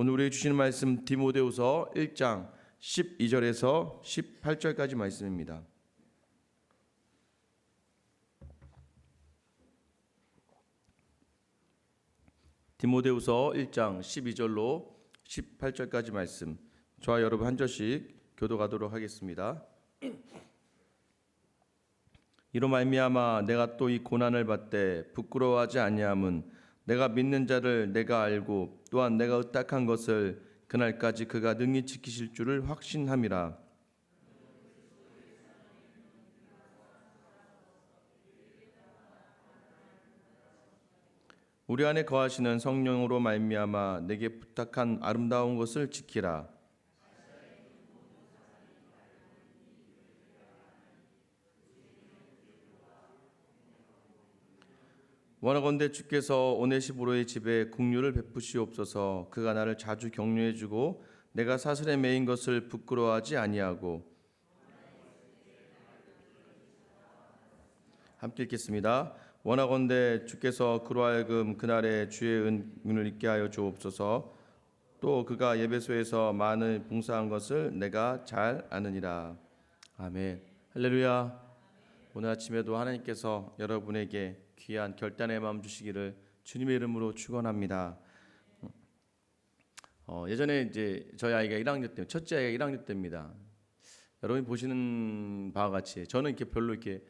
오늘 우리에게 주시는 말씀 디모데후서 1장 12절에서 18절까지 말씀입니다. 디모데후서 1장 12절로 18절까지 말씀, 저와 여러분 한 절씩 교독하도록 하겠습니다. 이로 말미암아 내가 또 이 고난을 받되 부끄러워하지 아니함은 내가 믿는 자를 내가 알고 또한 내가 의탁한 것을 그날까지 그가 능히 지키실 줄을 확신함이라. 우리 안에 거하시는 성령으로 말미암아 내게 부탁한 아름다운 것을 지키라. 원하건대 주께서 오네시보로의 집에 국류를 베푸시옵소서. 그가 나를 자주 격려해주고 내가 사슬에 매인 것을 부끄러워하지 아니하고. 함께 읽겠습니다. 원하건대 주께서 그로 하여금 그날에 주의 은을 잊게 하여 주옵소서. 또 그가 예배소에서 많은 봉사한 것을 내가 잘 아느니라. 아멘. 할렐루야. 오늘 아침에도 하나님께서 여러분에게 귀한 결단의 마음 주시기를 주님의 이름으로 축원합니다. 예전에 이제 저희 아이가 1학년 때, 첫째 아이가 1학년 때입니다. 여러분이 보시는 바와 같이 저는 이렇게 별로 이렇게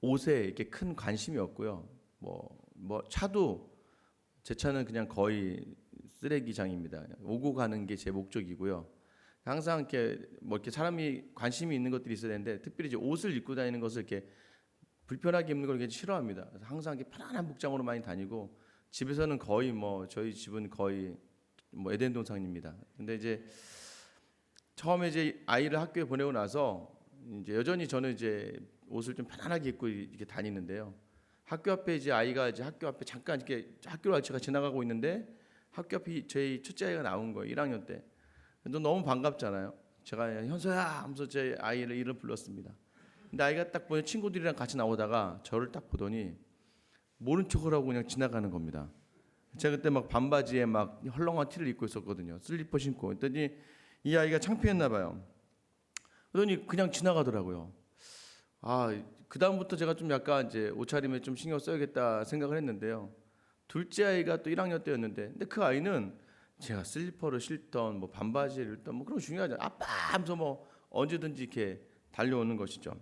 옷에 이렇게 큰 관심이 없고요. 뭐 차도 제 차는 그냥 거의 쓰레기장입니다. 오고 가는 게 제 목적이고요. 항상 이렇게 사람이 관심이 있는 것들이 있어야 되는데, 특별히 이제 옷을 입고 다니는 것을 이렇게 불편하게 입는 걸 굉장히 싫어합니다. 그래서 항상 이렇게 편안한 복장으로 많이 다니고, 집에서는 거의 저희 집은 거의 에덴 동산입니다. 근데 이제 처음에 이제 아이를 학교에 보내고 나서 이제 여전히 저는 이제 옷을 좀 편안하게 입고 이렇게 다니는데요. 학교 앞에 이제 아이가 이제 학교 앞에 잠깐 이렇게 학교를 제가 지나가고 있는데 학교 앞에 저희 첫째 아이가 나온 거예요. 1학년 때. 너무 반갑잖아요. 제가 현서야 하면서 제 아이를 이름 불렀습니다. 근데 아이가 딱 보니 친구들이랑 같이 나오다가 저를 딱 보더니 모른 척을 하고 그냥 지나가는 겁니다. 제가 그때 막 반바지에 막 헐렁한 티를 입고 있었거든요. 슬리퍼 신고. 그랬더니 이 아이가 창피했나 봐요. 그러더니 그냥 지나가더라고요. 그 다음부터 제가 좀 약간 이제 옷차림에 좀 신경 써야겠다 생각을 했는데요. 둘째 아이가 또 1학년 때였는데, 근데 그 아이는 제가 슬리퍼를 신던 반바지를 입던 그런 거 중요하지 않아요. 아빠 하면서 언제든지 이렇게 달려오는 것이죠.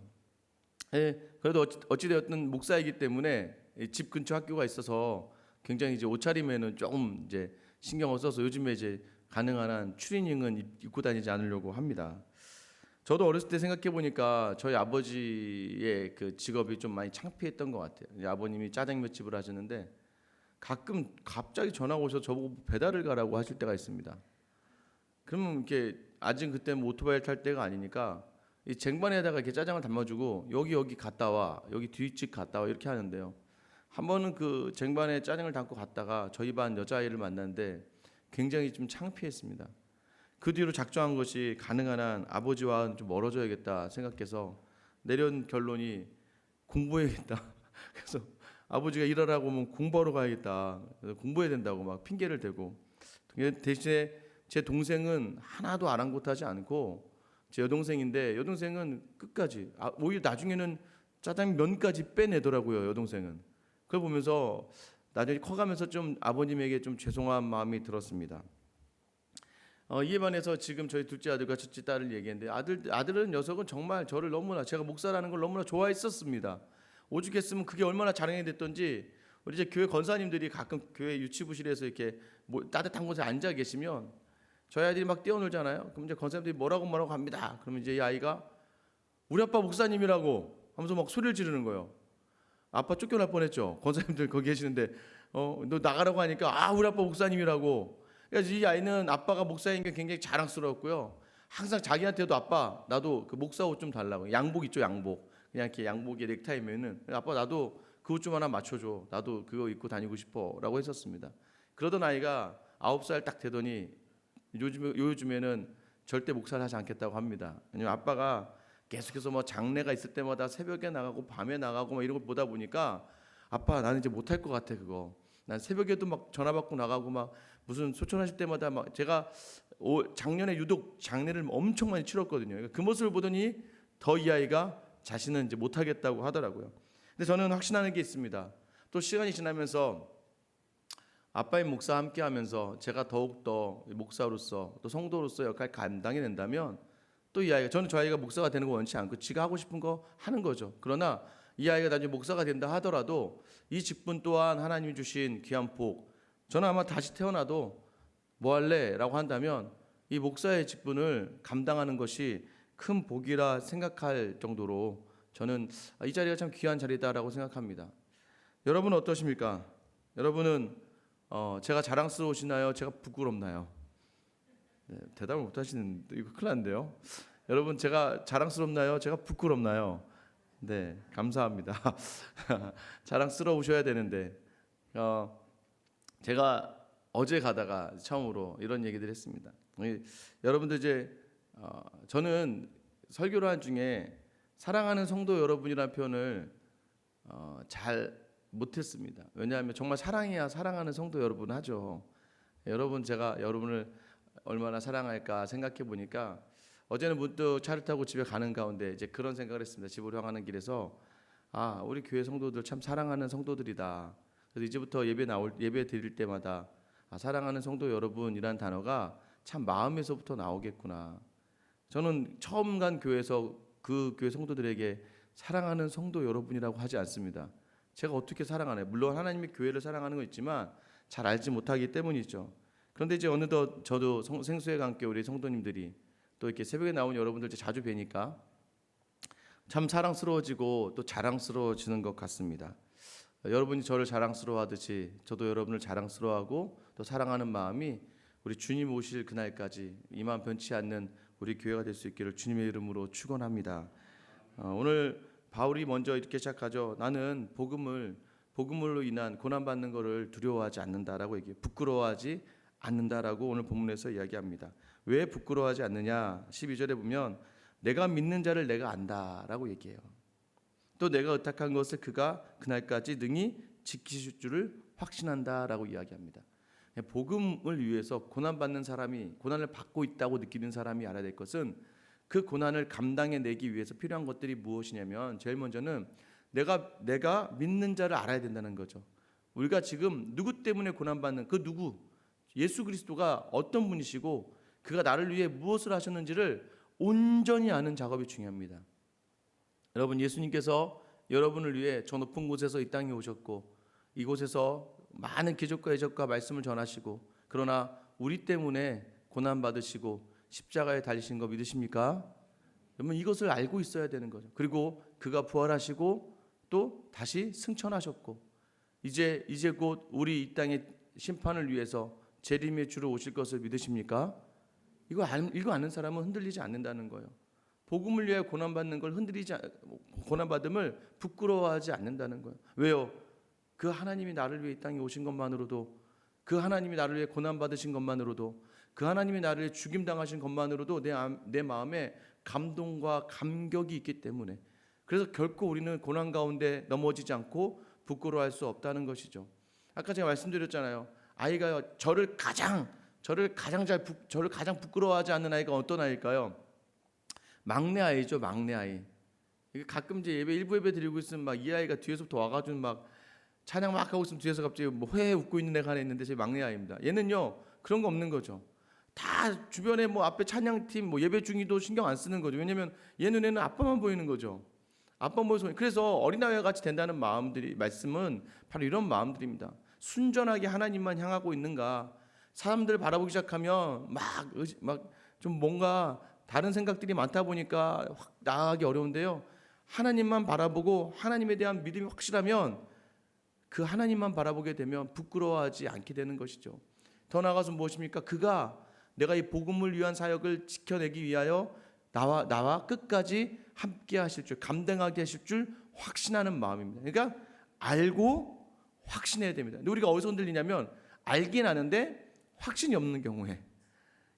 그래도 어찌되었든 목사이기 때문에 집 근처 학교가 있어서 굉장히 이제 옷차림에는 조금 이제 신경을 써서 요즘에 이제 가능한 한 추리닝은 입고 다니지 않으려고 합니다. 저도 어렸을 때 생각해 보니까 저희 아버지의 그 직업이 좀 많이 창피했던 것 같아요. 아버님이 짜장면집을 하셨는데 가끔 갑자기 전화가 오셔서 저보고 배달을 가라고 하실 때가 있습니다. 그러면 이렇게 아직 그때 오토바이를 탈 때가 아니니까 이 쟁반에다가 이렇게 짜장을 담아주고 여기 갔다 와, 여기 뒷집 갔다 와 이렇게 하는데요. 한 번은 그 쟁반에 짜장을 담고 갔다가 저희 반 여자아이를 만났는데 굉장히 좀 창피했습니다. 그 뒤로 작정한 것이 가능한 한 아버지와는 좀 멀어져야겠다 생각해서 내려온 결론이 공부해야겠다. 그래서 아버지가 일하라고 하면 공부하러 가야겠다. 공부해야 된다고 막 핑계를 대고, 대신에 제 동생은 하나도 아랑곳하지 않고, 제 여동생인데 여동생은 끝까지 오히려 나중에는 짜장면까지 빼내더라고요. 여동생은. 그걸 보면서 나중에 커가면서 좀 아버님에게 좀 죄송한 마음이 들었습니다. 이에 반해서 지금 저희 둘째 아들과 첫째 딸을 얘기했는데, 아들은 녀석은 정말 저를 너무나, 제가 목사라는 걸 너무나 좋아했었습니다. 오죽했으면 그게 얼마나 자랑이 됐던지. 우리 이제 교회 권사님들이 가끔 교회 유치부실에서 이렇게 따뜻한 곳에 앉아 계시면 저희 아들이 막 뛰어놀잖아요. 그럼 이제 권사님들이 뭐라고 합니다. 그러면 이제 이 아이가 우리 아빠 목사님이라고 하면서 막 소리를 지르는 거예요. 아빠 쫓겨날 뻔했죠. 권사님들 거기 계시는데 너 나가라고 하니까 우리 아빠 목사님이라고. 그래서 이 아이는 아빠가 목사인 게 굉장히 자랑스러웠고요. 항상 자기한테도 아빠 나도 그 목사 옷 좀 달라고. 양복 있죠, 양복. 그냥 이렇게 양복에 넥타이면은 아빠 나도 그 옷 좀 하나 맞춰줘. 나도 그거 입고 다니고 싶어라고 했었습니다. 그러던 아이가 9살 딱 되더니 요즘에는 절대 목사를 하지 않겠다고 합니다. 왜냐면 아빠가 계속해서 장례가 있을 때마다 새벽에 나가고 밤에 나가고 이런 걸 보다 보니까 아빠 나는 이제 못할 것 같아 그거. 난 새벽에도 막 전화 받고 나가고 막 무슨 소천하실 때마다 막 제가 작년에 유독 장례를 엄청 많이 치렀거든요. 그러니까 그 모습을 보더니 더 이 아이가 자신은 이제 못하겠다고 하더라고요. 근데 저는 확신하는 게 있습니다. 또 시간이 지나면서 아빠인 목사와 함께하면서 제가 더욱더 목사로서 또 성도로서 역할 감당이 된다면 또 이 아이가, 저는 저 아이가 목사가 되는 거 원치 않고 지가 하고 싶은 거 하는 거죠. 그러나 이 아이가 나중에 목사가 된다 하더라도 이 직분 또한 하나님이 주신 귀한 복, 저는 아마 다시 태어나도 뭐 할래? 라고 한다면 이 목사의 직분을 감당하는 것이 큰 복이라 생각할 정도로 저는 이 자리가 참 귀한 자리다라고 생각합니다. 여러분은 어떠십니까? 여러분은 제가 자랑스러우시나요? 제가 부끄럽나요? 네, 대답을 못 하시는, 이거 큰일 났는데요. 여러분, 제가 자랑스럽나요? 제가 부끄럽나요? 네, 감사합니다. 자랑스러우셔야 되는데 제가 어제 가다가 처음으로 이런 얘기들 했습니다. 여러분들 이제 저는 설교를 한 중에 사랑하는 성도 여러분이라는 표현을 잘 못했습니다. 왜냐하면 정말 사랑해야 사랑하는 성도 여러분 하죠. 여러분, 제가 여러분을 얼마나 사랑할까 생각해 보니까 어제는 문득 차를 타고 집에 가는 가운데 이제 그런 생각을 했습니다. 집으로 향하는 길에서 우리 교회 성도들 참 사랑하는 성도들이다. 그래서 이제부터 예배 드릴 때마다 사랑하는 성도 여러분이란 단어가 참 마음에서부터 나오겠구나. 저는 처음 간 교회에서 그 교회 성도들에게 사랑하는 성도 여러분이라고 하지 않습니다. 제가 어떻게 사랑하나요? 물론 하나님이 교회를 사랑하는 건 있지만 잘 알지 못하기 때문이죠. 그런데 이제 어느덧 저도 생수의 함께 우리 성도님들이 또 이렇게 새벽에 나온 여러분들 자주 뵈니까 참 사랑스러워지고 또 자랑스러워지는 것 같습니다. 여러분이 저를 자랑스러워하듯이 저도 여러분을 자랑스러워하고 또 사랑하는 마음이 우리 주님 오실 그날까지 이 마음 변치 않는 우리 교회가 될 수 있기를 주님의 이름으로 축원합니다. 오늘 바울이 먼저 이렇게 시작하죠. 나는 복음으로 인한 고난 받는 것을 두려워하지 않는다라고 얘기해요. 부끄러워하지 않는다라고 오늘 본문에서 이야기합니다. 왜 부끄러워하지 않느냐? 12절에 보면 내가 믿는 자를 내가 안다라고 얘기해요. 또 내가 의탁한 것을 그가 그날까지 능히 지키실 줄을 확신한다라고 이야기합니다. 복음을 위해서 고난받는 사람이, 고난을 받고 있다고 느끼는 사람이 알아야 될 것은 그 고난을 감당해내기 위해서 필요한 것들이 무엇이냐면 제일 먼저는 내가 믿는 자를 알아야 된다는 거죠. 우리가 지금 누구 때문에 고난받는 그 누구, 예수 그리스도가 어떤 분이시고 그가 나를 위해 무엇을 하셨는지를 온전히 아는 작업이 중요합니다. 여러분, 예수님께서 여러분을 위해 저 높은 곳에서 이 땅에 오셨고 이곳에서 많은 기적과 이적과 말씀을 전하시고 그러나 우리 때문에 고난받으시고 십자가에 달리신 거 믿으십니까? 여러분, 이것을 알고 있어야 되는 거죠. 그리고 그가 부활하시고 또 다시 승천하셨고 이제 곧 우리 이 땅의 심판을 위해서 재림의 주로 오실 것을 믿으십니까? 이거 아는 사람은 흔들리지 않는다는 거예요. 복음을 위해 고난받는 걸 고난받음을 부끄러워하지 않는다는 거예요. 왜요? 그 하나님이 나를 위해 이 땅에 오신 것만으로도, 그 하나님이 나를 위해 고난받으신 것만으로도, 그 하나님이 나를 위해 죽임당하신 것만으로도 내 마음에 감동과 감격이 있기 때문에, 그래서 결코 우리는 고난 가운데 넘어지지 않고 부끄러워할 수 없다는 것이죠. 아까 제가 말씀드렸잖아요. 아이가 저를 가장 부끄러워하지 않는 아이가 어떤 아이일까요? 막내 아이죠, 막내 아이. 가끔 이제 일부 예배 드리고 있으면 막 이 아이가 뒤에서부터 와가지고 막 찬양 막 하고 있으면 뒤에서 갑자기 뭐 회에 웃고 있는 애가 하나 있는데 제 막내 아이입니다. 얘는요 그런 거 없는 거죠. 다 주변에 뭐 앞에 찬양팀 뭐 예배 중이도 신경 안 쓰는 거죠. 왜냐면 얘 눈에는 아빠만 보이는 거죠. 아빠 모습. 그래서 어린아이와 같이 된다는 말씀은 바로 이런 마음들입니다. 순전하게 하나님만 향하고 있는가? 사람들 바라보기 시작하면 막 좀 뭔가 다른 생각들이 많다 보니까 확 나아가기 어려운데요. 하나님만 바라보고 하나님에 대한 믿음이 확실하면 그 하나님만 바라보게 되면 부끄러워하지 않게 되는 것이죠. 더 나아가서 무엇입니까? 그가 내가 이 복음을 위한 사역을 지켜내기 위하여 나와 끝까지 함께 하실 줄, 감당하게 하실 줄 확신하는 마음입니다. 그러니까 알고 확신해야 됩니다. 근데 우리가 어디서 흔들리냐면 알긴 아는데 확신이 없는 경우에,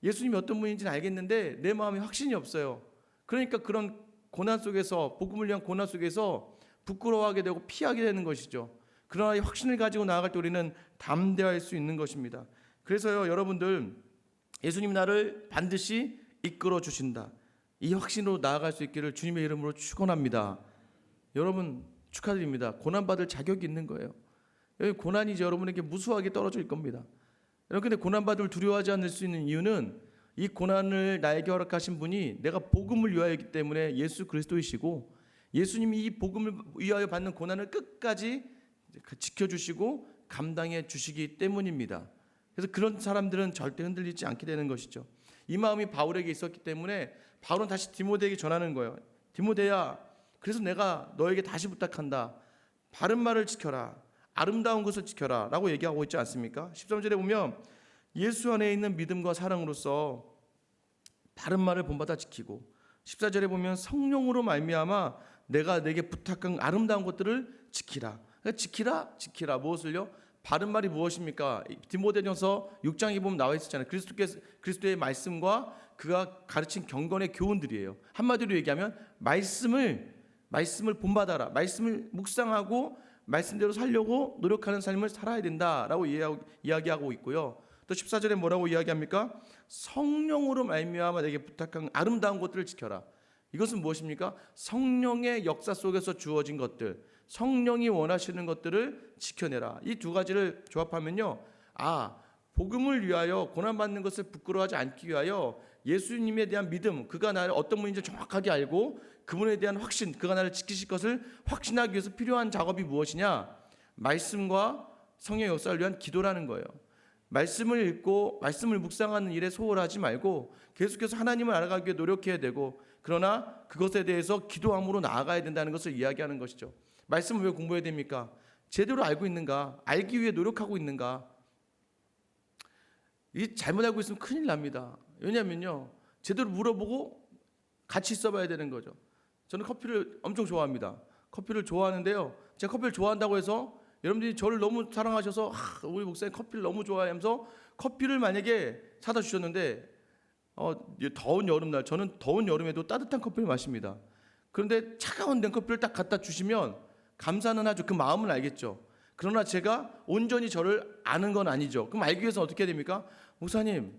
예수님이 어떤 분인지는 알겠는데 내 마음에 확신이 없어요. 그러니까 그런 고난 속에서, 복음을 위한 고난 속에서 부끄러워하게 되고 피하게 되는 것이죠. 그러나 이 확신을 가지고 나아갈 때 우리는 담대할 수 있는 것입니다. 그래서요, 여러분들, 예수님 나를 반드시 이끌어 주신다, 이 확신으로 나아갈 수 있기를 주님의 이름으로 축원합니다. 여러분 축하드립니다. 고난받을 자격이 있는 거예요. 여기 고난이 이제 여러분에게 무수하게 떨어질 겁니다. 여러분, 근데 고난받을 두려워하지 않을 수 있는 이유는 이 고난을 나에게 허락하신 분이 내가 복음을 위하여이기 때문에 예수 그리스도이시고, 예수님이 이 복음을 위하여 받는 고난을 끝까지 지켜주시고 감당해 주시기 때문입니다. 그래서 그런 사람들은 절대 흔들리지 않게 되는 것이죠. 이 마음이 바울에게 있었기 때문에 바울은 다시 디모데에게 전하는 거예요. 디모데야, 그래서 내가 너에게 다시 부탁한다. 바른 말을 지켜라, 아름다운 것을 지켜라 라고 얘기하고 있지 않습니까? 13절에 보면 예수 안에 있는 믿음과 사랑으로서 바른 말을 본받아 지키고, 14절에 보면 성령으로 말미암아 내가 내게 부탁한 아름다운 것들을 지키라. 그러니까 지키라 무엇을요? 바른 말이 무엇입니까? 디모데전서 6장에 보면 나와 있었잖아요. 그리스도의 말씀과 그가 가르친 경건의 교훈들이에요. 한마디로 얘기하면 말씀을 본받아라, 말씀을 묵상하고 말씀대로 살려고 노력하는 삶을 살아야 된다라고 이야기하고 있고요. 또 14절에 뭐라고 이야기합니까? 성령으로 말미암아 내게 부탁한 아름다운 것들을 지켜라. 이것은 무엇입니까? 성령의 역사 속에서 주어진 것들, 성령이 원하시는 것들을 지켜내라. 이 두 가지를 조합하면요, 복음을 위하여 고난받는 것을 부끄러워하지 않기 위하여 예수님에 대한 믿음, 그가 나를 어떤 분인지 정확하게 알고 그분에 대한 확신, 그가 나를 지키실 것을 확신하기 위해서 필요한 작업이 무엇이냐? 말씀과 성령의 역사를 위한 기도라는 거예요. 말씀을 읽고 말씀을 묵상하는 일에 소홀하지 말고 계속해서 하나님을 알아가기 위해 노력해야 되고, 그러나 그것에 대해서 기도함으로 나아가야 된다는 것을 이야기하는 것이죠. 말씀을 왜 공부해야 됩니까? 제대로 알고 있는가? 알기 위해 노력하고 있는가? 이 잘못 알고 있으면 큰일 납니다. 왜냐하면요, 제대로 물어보고 같이 있어봐야 되는 거죠. 저는 커피를 엄청 좋아합니다. 커피를 좋아하는데요, 제가 커피를 좋아한다고 해서 여러분들이 저를 너무 사랑하셔서 우리 목사님 커피를 너무 좋아하면서 커피를 만약에 사다 주셨는데 더운 여름날, 저는 더운 여름에도 따뜻한 커피를 마십니다. 그런데 차가운 냉커피를 딱 갖다 주시면 감사는 하죠. 그 마음은 알겠죠. 그러나 제가 온전히 저를 아는 건 아니죠. 그럼 알기 위해서 어떻게 해야 됩니까? 목사님,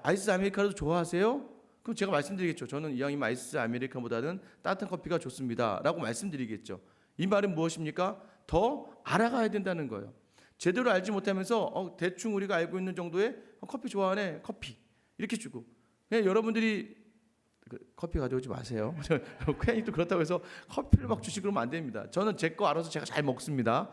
아이스 아메리카노도 좋아하세요? 그럼 제가 말씀드리겠죠. 저는 이왕이면 아이스 아메리카노보다는 따뜻한 커피가 좋습니다 라고 말씀드리겠죠. 이 말은 무엇입니까? 더 알아가야 된다는 거예요. 제대로 알지 못하면서 대충 우리가 알고 있는 정도의 커피 좋아하네, 커피 이렇게 주고, 그냥 여러분들이 커피 가져오지 마세요. 괜히 또 그렇다고 해서 커피를 막 주시고 그러면 안 됩니다. 저는 제 거 알아서 제가 잘 먹습니다.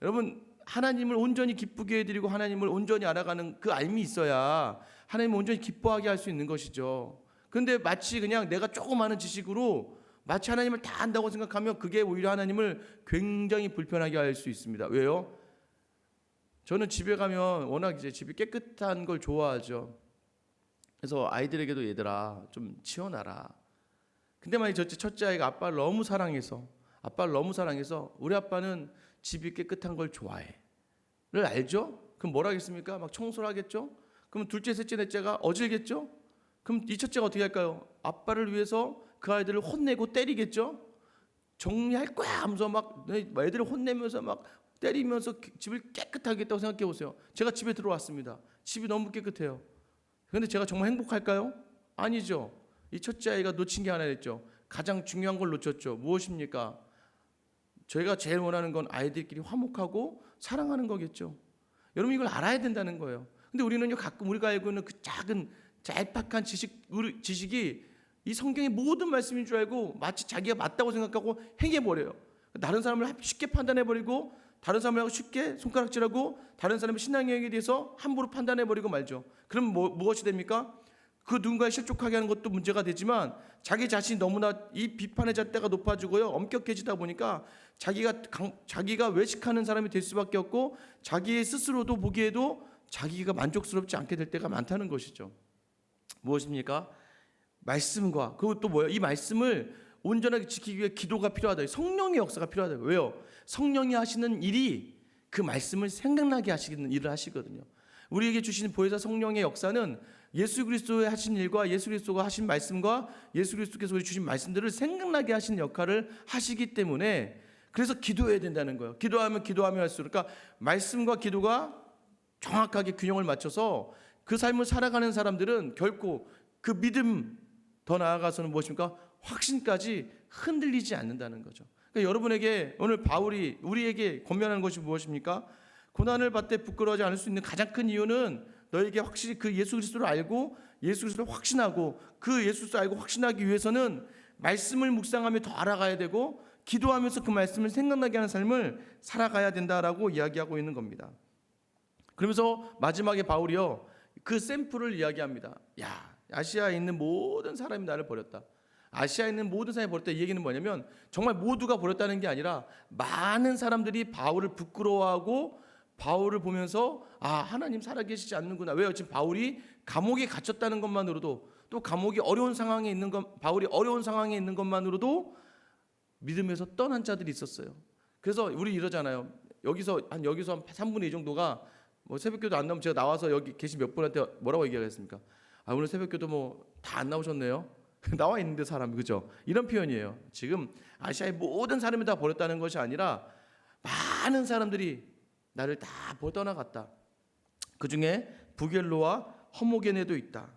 여러분, 하나님을 온전히 기쁘게 해드리고 하나님을 온전히 알아가는 그 알미 있어야 하나님을 온전히 기뻐하게 할 수 있는 것이죠. 그런데 마치 그냥 내가 조금 아는 지식으로 마치 하나님을 다 안다고 생각하면 그게 오히려 하나님을 굉장히 불편하게 할 수 있습니다. 왜요? 저는 집에 가면 워낙 이제 집이 깨끗한 걸 좋아하죠. 그래서 아이들에게도 얘들아 좀 치워놔라. 근데 만약 첫째 아이가 아빠를 너무 사랑해서 우리 아빠는 집이 깨끗한 걸 좋아해 를 알죠? 그럼 뭐라 하겠습니까? 막 청소를 하겠죠? 그럼 둘째, 셋째, 넷째가 어질겠죠? 그럼 이 첫째가 어떻게 할까요? 아빠를 위해서 그 아이들을 혼내고 때리겠죠? 정리할 거야 하면서 막 애들을 혼내면서 막 때리면서 집을 깨끗하게 하겠다고 생각해 보세요. 제가 집에 들어왔습니다. 집이 너무 깨끗해요. 그런데 제가 정말 행복할까요? 아니죠. 이 첫째 아이가 놓친 게 하나 있죠. 가장 중요한 걸 놓쳤죠. 무엇입니까? 저희가 제일 원하는 건 아이들끼리 화목하고 사랑하는 거겠죠. 여러분, 이걸 알아야 된다는 거예요. 근데 우리는요, 가끔 우리가 알고 있는 그 작은 짤팍한 지식이 이 성경의 모든 말씀인 줄 알고 마치 자기가 맞다고 생각하고 행해버려요. 다른 사람을 쉽게 판단해버리고, 다른 사람하고 쉽게 손가락질하고, 다른 사람의 신앙행위에 대해서 함부로 판단해버리고 말죠. 그럼 무엇이 됩니까? 그 누군가에 실족하게 하는 것도 문제가 되지만, 자기 자신이 너무나 이 비판의 잣대가 높아지고요, 엄격해지다 보니까 자기가 외식하는 사람이 될 수밖에 없고, 자기 스스로도 보기에도 자기가 만족스럽지 않게 될 때가 많다는 것이죠. 무엇입니까? 말씀과, 그리고 또 뭐예요? 이 말씀을 온전하게 지키기 위해 기도가 필요하다. 성령의 역사가 필요하다. 왜요? 성령이 하시는 일이 그 말씀을 생각나게 하시는 일을 하시거든요. 우리에게 주시는 보혜사 성령의 역사는 예수 그리스도의 하신 일과 예수 그리스도가 하신 말씀과 예수 그리스도께서 우리 주신 말씀들을 생각나게 하시는 역할을 하시기 때문에, 그래서 기도해야 된다는 거예요. 기도하면 할수록, 그러니까 말씀과 기도가 정확하게 균형을 맞춰서 그 삶을 살아가는 사람들은 결코 그 믿음, 더 나아가서는 무엇입니까? 확신까지 흔들리지 않는다는 거죠. 그러니까 여러분에게 오늘 바울이 우리에게 권면하는 것이 무엇입니까? 고난을 받되 부끄러워하지 않을 수 있는 가장 큰 이유는 너에게 확실히 그 예수 그리스도를 알고 예수 그리스도를 확신하고 그 예수 그리스도를 알고 확신하기 위해서는 말씀을 묵상하며 더 알아가야 되고 기도하면서 그 말씀을 생각나게 하는 삶을 살아가야 된다라고 이야기하고 있는 겁니다. 그러면서 마지막에 바울이요 그 샘플을 이야기합니다. 야, 아시아에 있는 모든 사람이 나를 버렸다. 아시아에 있는 모든 사람이 버렸다. 이 얘기는 뭐냐면 정말 모두가 버렸다는 게 아니라 많은 사람들이 바울을 부끄러워하고 바울을 보면서 아, 하나님 살아계시지 않는구나. 왜요? 지금 바울이 감옥에 갇혔다는 것만으로도 또 감옥이 어려운 상황에 있는 것, 바울이 어려운 상황에 있는 것만으로도 믿음에서 떠난 자들이 있었어요. 그래서 우리 이러잖아요. 여기서 한 3분의 2 정도가 뭐 새벽기도 안 나오면 제가 나와서 여기 계신 몇 분한테 뭐라고 얘기하겠습니까? 아, 오늘 새벽기도 뭐 다 안 나오셨네요. 나와 있는데 사람이, 그죠? 이런 표현이에요. 지금 아시아의 모든 사람이 다 버렸다는 것이 아니라 많은 사람들이 나를 다 떠나갔다. 그 중에 부겔로와 허모게네도 있다.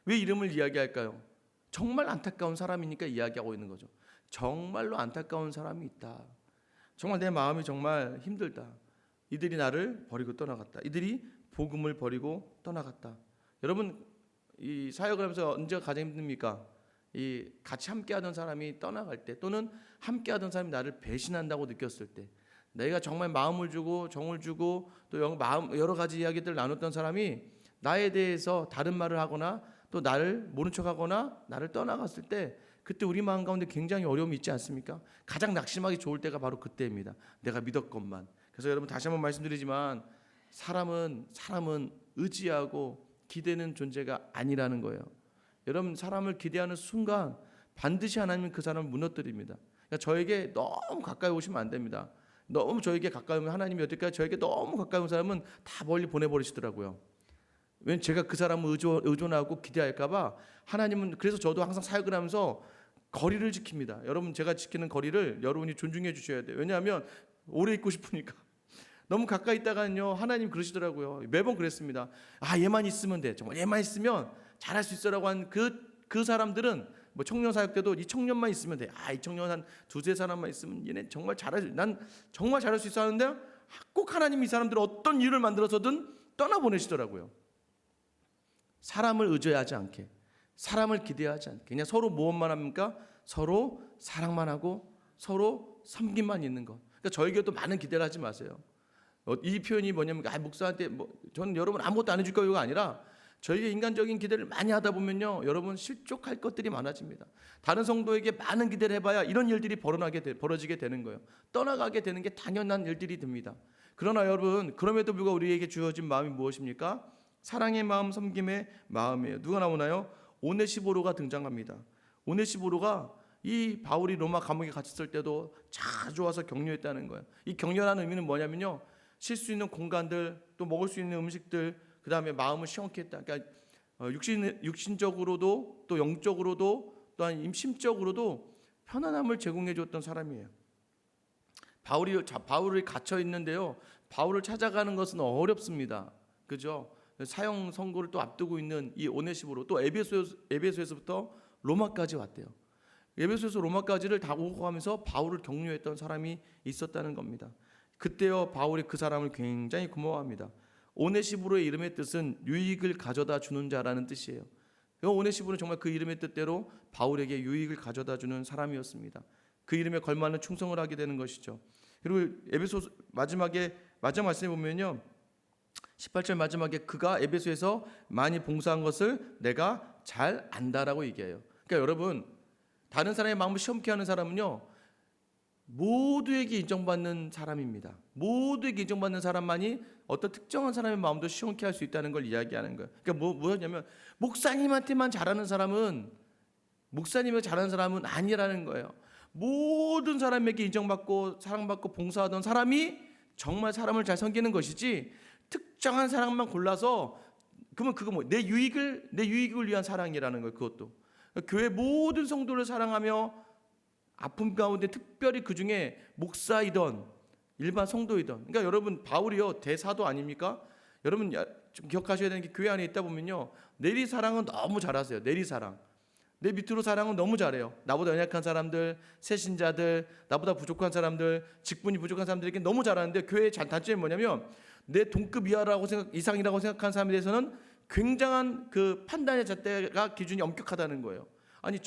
왜 이름을 이야기할까요? 정말 안타까운 사람이니까 이야기하고 있는 거죠. 정말로 안타까운 사람이 있다. 정말 내 마음이 정말 힘들다. 이들이 나를 버리고 떠나갔다. 이들이 복음을 버리고 떠나갔다. 여러분, 이 사역을 하면서 언제가 가장 힘듭니까? 이 같이 함께하던 사람이 떠나갈 때, 또는 함께하던 사람이 나를 배신한다고 느꼈을 때, 내가 정말 마음을 주고 정을 주고 또 여러 가지 이야기들을 나눴던 사람이 나에 대해서 다른 말을 하거나 또 나를 모른 척하거나 나를 떠나갔을 때, 그때 우리 마음 가운데 굉장히 어려움이 있지 않습니까? 가장 낙심하기 좋을 때가 바로 그때입니다. 내가 믿었건만. 그래서 여러분, 다시 한번 말씀드리지만 사람은 의지하고 기대는 존재가 아니라는 거예요. 여러분, 사람을 기대하는 순간 반드시 하나님은 그 사람을 무너뜨립니다. 그러니까 저에게 너무 가까이 오시면 안 됩니다. 너무 저에게 가까이 오면 하나님이 어떨까요? 저에게 너무 가까이 온 사람은 다 멀리 보내버리시더라고요. 왜냐면 제가 그 사람을 의존하고 기대할까 봐. 하나님은, 그래서 저도 항상 사역을 하면서 거리를 지킵니다. 여러분, 제가 지키는 거리를 여러분이 존중해 주셔야 돼요. 왜냐하면 오래 있고 싶으니까. 너무 가까이 있다가는요, 하나님 그러시더라고요. 매번 그랬습니다. 아, 얘만 있으면 돼. 정말 얘만 있으면 잘할 수 있어라고 한 그 사람들은 뭐 청년 사역 때도 이 청년만 있으면 돼. 아, 이 청년 한 두세 사람만 있으면 얘네 정말 난 정말 잘할 수 있어 하는데 꼭 하나님이 이 사람들을 어떤 이유를 만들어서든 떠나보내시더라고요. 사람을 의존하지 않게, 사람을 기대하지 않게, 그냥 서로 무엇만 합니까? 서로 사랑만 하고 서로 섬김만 있는 것. 그러니까 저에게도 많은 기대를 하지 마세요. 이 표현이 뭐냐면, 목사한테 저는 여러분 아무것도 안 해줄 거요가 아니라, 저희가 인간적인 기대를 많이 하다 보면요, 여러분 실족할 것들이 많아집니다. 다른 성도에게 많은 기대를 해봐야 이런 일들이 벌어지게 되는 거예요. 떠나가게 되는 게 당연한 일들이 됩니다. 그러나 여러분, 그럼에도 불구하고 우리에게 주어진 마음이 무엇입니까? 사랑의 마음, 섬김의 마음이에요. 누가 나오나요? 오네시보로가 등장합니다. 오네시보로가 이 바울이 로마 감옥에 갇혔을 때도 자주 와서 격려했다는 거예요. 이 격려라는 의미는 뭐냐면요, 쉴 수 있는 공간들, 또 먹을 수 있는 음식들, 그 다음에 마음을 시원케 했다. 그러니까 육신적으로도 또 영적으로도 또한 심적으로도 편안함을 제공해 줬던 사람이에요. 바울이 갇혀 있는데요, 바울을 찾아가는 것은 어렵습니다. 그죠? 사형 선고를 또 앞두고 있는 이 오네시보로, 또 에베소에서부터 로마까지 왔대요. 에베소에서 로마까지를 다 오고 가면서 바울을 격려했던 사람이 있었다는 겁니다. 그때요, 바울이 그 사람을 굉장히 고마워합니다. 오네시보로의 이름의 뜻은 유익을 가져다 주는 자라는 뜻이에요. 오네시보로는 정말 그 이름의 뜻대로 바울에게 유익을 가져다 주는 사람이었습니다. 그 이름에 걸맞는 충성을 하게 되는 것이죠. 그리고 에베소 마지막 말씀에 보면요, 18절 마지막에 그가 에베소에서 많이 봉사한 것을 내가 잘 안다라고 얘기해요. 그러니까 여러분, 다른 사람의 마음을 시험케 하는 사람은요, 모두에게 인정받는 사람입니다. 모두에게 인정받는 사람만이 어떤 특정한 사람의 마음도 시원케 할 수 있다는 걸 이야기하는 거예요. 그러니까 뭐였냐면, 목사님한테만 잘하는 사람은 아니라는 거예요. 모든 사람에게 인정받고 사랑받고 봉사하던 사람이 정말 사람을 잘 섬기는 것이지, 특정한 사람만 골라서, 그러면 그거 내 유익을 위한 사랑이라는 거예요. 그것도 교회 모든 성도를 사랑하며 아픔 가운데 특별히 그 중에 목사이던 일반 성도이던, 그러니까 여러분, 바울이요 대사도 아닙니까? 여러분 좀 기억하셔야 되는 게 교회 안에 있다 보면요. 내리사랑은 너무 잘하세요. 내리사랑. 내 밑으로 사랑은 너무 잘해요. 나보다 연약한 사람들, 새신자들, 나보다 부족한 사람들, 직분이 부족한 사람들에게 너무 잘하는데 교회의 단점이 뭐냐면 내 동급 이상이라고 생각하는 사람에 대해서는 굉장한 그 판단의 잣대가 기준이 엄격하다는 거예요. 아니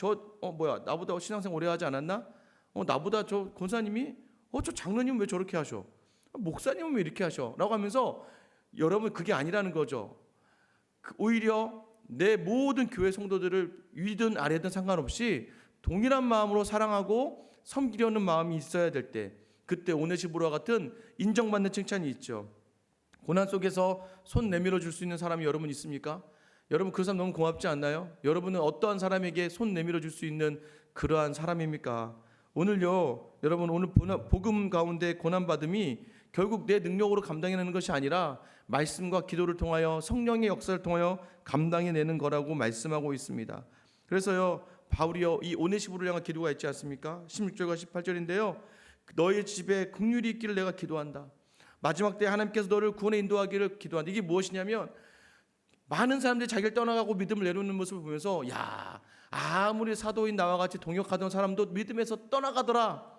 나보다 신앙생활 오래 하지 않았나? 나보다 저 권사님이 저 장로님 왜 저렇게 하셔? 목사님은 왜 이렇게 하셔? 라고 하면서 여러분 그게 아니라는 거죠. 오히려 내 모든 교회 성도들을 위든 아래든 상관없이 동일한 마음으로 사랑하고 섬기려는 마음이 있어야 될 때, 그때 오네시모로와 같은 인정받는 칭찬이 있죠. 고난 속에서 손 내밀어 줄 수 있는 사람이 여러분 있습니까? 여러분 그 사람 너무 고맙지 않나요? 여러분은 어떠한 사람에게 손 내밀어 줄 수 있는 그러한 사람입니까? 오늘요, 여러분 오늘 복음 가운데 고난받음이 결국 내 능력으로 감당해내는 것이 아니라 말씀과 기도를 통하여 성령의 역사를 통하여 감당해내는 거라고 말씀하고 있습니다. 그래서요, 바울이요, 이 오네시모를 향한 기도가 있지 않습니까? 16절과 18절인데요. 너의 집에 긍휼이 있기를 내가 기도한다. 마지막 때 하나님께서 너를 구원에 인도하기를 기도한다. 이게 무엇이냐면 많은 사람들이 자기를 떠나가고 믿음을 내놓는 모습을 보면서 아무리 사도인 나와 같이 동역하던 사람도 믿음에서 떠나가더라.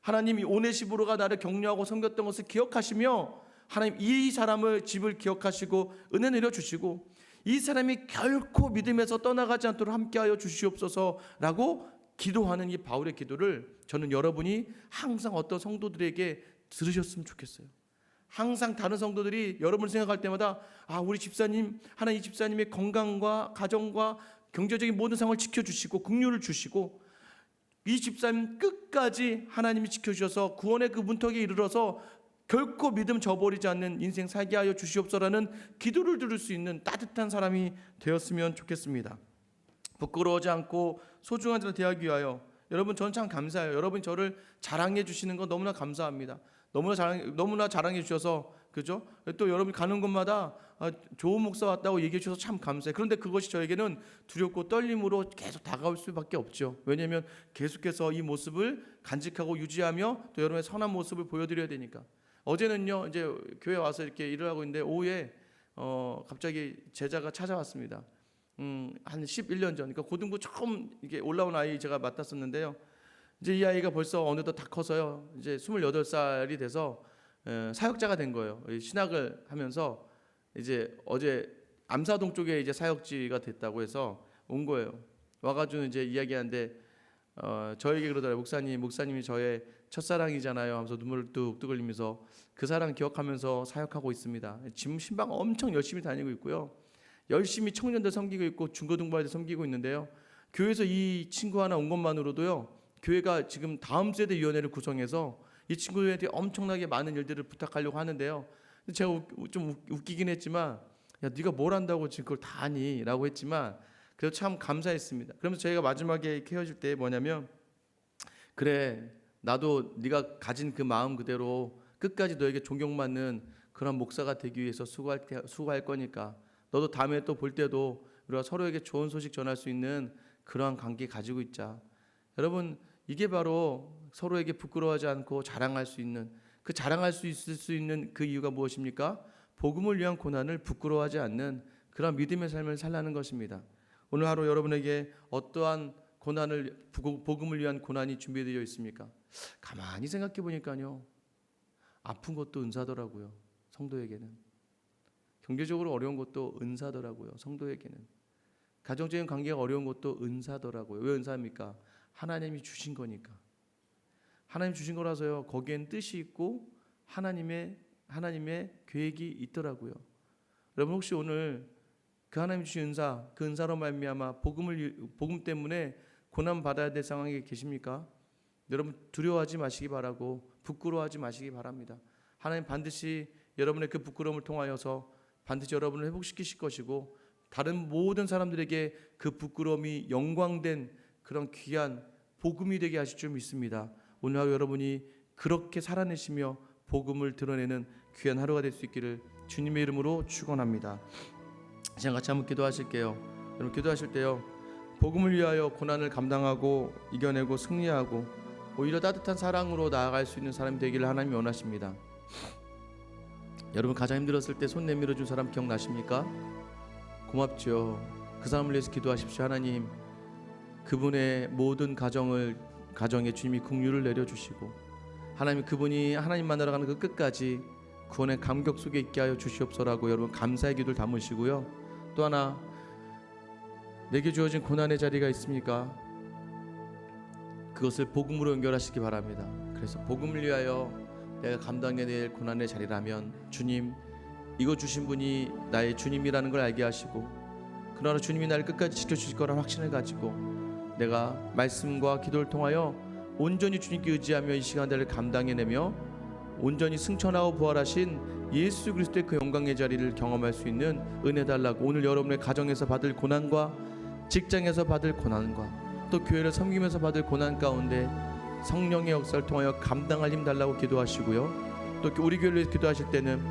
하나님이 오네시모로가 나를 격려하고 섬겼던 것을 기억하시며 하나님 이 사람을 집을 기억하시고 은혜 내려주시고 이 사람이 결코 믿음에서 떠나가지 않도록 함께하여 주시옵소서라고 기도하는 이 바울의 기도를 저는 여러분이 항상 어떤 성도들에게 들으셨으면 좋겠어요. 항상 다른 성도들이 여러분을 생각할 때마다 우리 집사님, 하나님 이 집사님의 건강과 가정과 경제적인 모든 상황을 지켜주시고 긍휼을 주시고 이 집사님 끝까지 하나님이 지켜주셔서 구원의 그 문턱에 이르러서 결코 믿음 저버리지 않는 인생 살게 하여 주시옵소서라는 기도를 들을 수 있는 따뜻한 사람이 되었으면 좋겠습니다. 부끄러워하지 않고 소중한 자를 대하기 위하여 여러분 저는 참 감사해요. 여러분이 저를 자랑해 주시는 거 너무나 감사합니다. 너무나 자랑해 주셔서 그죠? 또 여러분이 가는 곳마다 좋은 목사 왔다고 얘기해 주셔서 참 감사해요. 그런데 그것이 저에게는 두렵고 떨림으로 계속 다가올 수밖에 없죠. 왜냐하면 계속해서 이 모습을 간직하고 유지하며 또 여러분의 선한 모습을 보여드려야 되니까. 어제는요 이제 교회 와서 이렇게 일을 하고 있는데 오후에 갑자기 제자가 찾아왔습니다. 한 11년 전, 그러니까 고등부 처음 이게 올라온 아이 제가 맡았었는데요. 이제 이 아이가 벌써 어느덧 다 커서요. 이제 28살이 돼서 사역자가 된 거예요. 신학을 하면서 이제 어제 암사동 쪽에 이제 사역지가 됐다고 해서 온 거예요. 와가지고 이제 이야기하는데 저에게 그러더라고요. 목사님이 저의 첫사랑이잖아요 하면서 눈물을 뚝뚝 흘리면서 그 사랑 기억하면서 사역하고 있습니다. 지금 신방 엄청 열심히 다니고 있고요. 열심히 청년들 섬기고 있고 중고등부아이들 섬기고 있는데요. 교회에서 이 친구 하나 온 것만으로도요. 교회가 지금 다음 세대 위원회를 구성해서 이 친구들한테 엄청나게 많은 일들을 부탁하려고 하는데요. 제가 좀 웃기긴 했지만 네가 뭘 한다고 지금 그걸 다 아니? 라고 했지만 그래도 참 감사했습니다. 그러면서 저희가 마지막에 이렇게 헤어질 때 뭐냐면 그래 나도 네가 가진 그 마음 그대로 끝까지 너에게 존경받는 그런 목사가 되기 위해서 수고할 거니까 너도 다음에 또 볼 때도 우리가 서로에게 좋은 소식 전할 수 있는 그러한 관계 가지고 있자. 여러분 이게 바로 서로에게 부끄러워하지 않고 자랑할 수 있는 있을 수 있는 그 이유가 무엇입니까? 복음을 위한 고난을 부끄러워하지 않는 그런 믿음의 삶을 살라는 것입니다. 오늘 하루 여러분에게 어떠한 복음을 위한 고난이 준비되어 있습니까? 가만히 생각해 보니까요. 아픈 것도 은사더라고요. 성도에게는. 경제적으로 어려운 것도 은사더라고요. 성도에게는. 가정적인 관계가 어려운 것도 은사더라고요. 왜 은사입니까? 하나님이 주신 거니까. 하나님 주신 거라서요. 거기엔 뜻이 있고 하나님의 계획이 있더라고요. 여러분 혹시 오늘 그 하나님 주신 은사, 그 은사로 말미암아 복음 때문에 고난 받아야 될 상황에 계십니까? 여러분 두려워하지 마시기 바라고 부끄러워하지 마시기 바랍니다. 하나님 반드시 여러분의 그 부끄러움을 통하여서 반드시 여러분을 회복시키실 것이고 다른 모든 사람들에게 그 부끄러움이 영광된 그런 귀한 복음이 되게 하실 줄 믿습니다. 오늘 하루 여러분이 그렇게 살아내시며 복음을 드러내는 귀한 하루가 될 수 있기를 주님의 이름으로 축원합니다. 이제 같이 한번 기도하실게요. 여러분 기도하실 때요. 복음을 위하여 고난을 감당하고 이겨내고 승리하고 오히려 따뜻한 사랑으로 나아갈 수 있는 사람이 되기를 하나님이 원하십니다. 여러분 가장 힘들었을 때 손 내밀어 준 사람 기억나십니까? 고맙죠. 그 사람을 위해서 기도하십시오. 하나님, 그분의 모든 가정에 주님이 긍휼을 내려주시고, 하나님 그분이 하나님 만나러 가는 그 끝까지 구원의 감격 속에 있게 하여 주시옵소라고 여러분 감사의 기도를 담으시고요. 또 하나, 내게 주어진 고난의 자리가 있습니까? 그것을 복음으로 연결하시기 바랍니다. 그래서 복음을 위하여 내가 감당해야 될 고난의 자리라면, 주님, 이거 주신 분이 나의 주님이라는 걸 알게 하시고, 그러나 주님이 나를 끝까지 지켜주실 거라는 확신을 가지고 내가 말씀과 기도를 통하여 온전히 주님께 의지하며 이 시간들을 감당해내며 온전히 승천하고 부활하신 예수 그리스도의 그 영광의 자리를 경험할 수 있는 은혜 달라고, 오늘 여러분의 가정에서 받을 고난과 직장에서 받을 고난과 또 교회를 섬기면서 받을 고난 가운데 성령의 역사를 통하여 감당할 힘 달라고 기도하시고요. 또 우리 교회를 위해서 기도하실 때는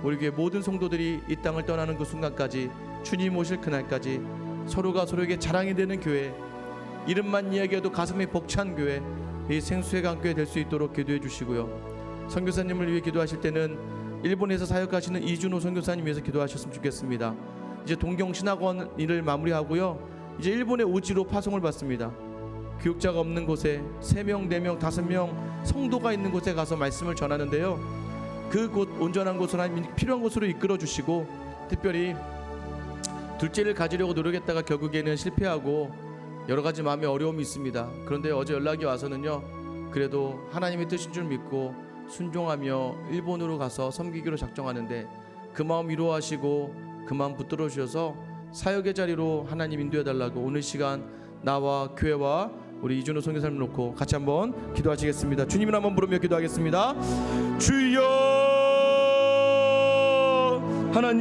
우리 교회 모든 성도들이 이 땅을 떠나는 그 순간까지, 주님 오실 그날까지 서로가 서로에게 자랑이 되는 교회, 이름만 이야기해도 가슴이 벅찬 교회, 이 생수의 강교회 될 수 있도록 기도해 주시고요. 선교사님을 위해 기도하실 때는 일본에서 사역하시는 이준호 선교사님 위해서 기도하셨으면 좋겠습니다. 이제 동경신학원 일을 마무리하고요, 이제 일본의 오지로 파송을 받습니다. 교육자가 없는 곳에 3명, 4명, 5명 성도가 있는 곳에 가서 말씀을 전하는데요, 그곳 온전한 곳으로, 하나님 필요한 곳으로 이끌어 주시고, 특별히 둘째를 가지려고 노력했다가 결국에는 실패하고 여러 가지 마음의 어려움이 있습니다. 그런데 어제 연락이 와서는요, 그래도 하나님의 뜻인 줄 믿고 순종하며 일본으로 가서 섬기기로 작정하는데 그 마음 위로하시고 그 마음 붙들어 주셔서 사역의 자리로 하나님 인도해 달라고, 오늘 시간 나와 교회와 우리 이준호 선교사님 놓고 같이 한번 기도하시겠습니다. 주님을 한번 부르며 기도하겠습니다. 주여, 하나님